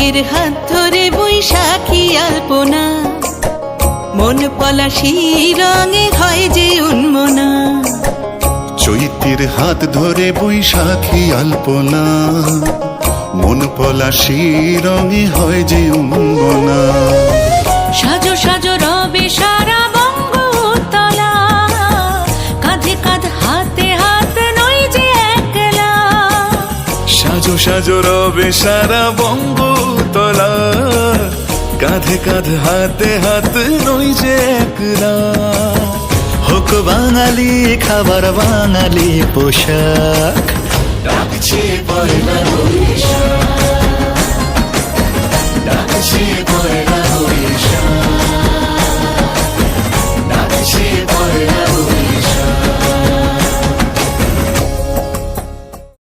চৈত্রের হাত ধরে বৈশাখী আলপনা, মন পলাশি রঙে হয় যে উন্মনা। চৈত্রের হাত ধরে বৈশাখী আলপনা, মন পলাশি রঙে হয় যে উন্মনা। সাজো সাজো রবে সারা বঙ্গতলা, কাঁধে কাঁধ হাতে হাত নই যে একলা। সাজো সাজো রবে সারা বঙ্গতলা, কাঁধে কাঁধ হাতে হাত নই যে একলা। হোক বাঙালি খাবার বাঙালি পোশাক, ডাকছে পয়লা বৈশাখ।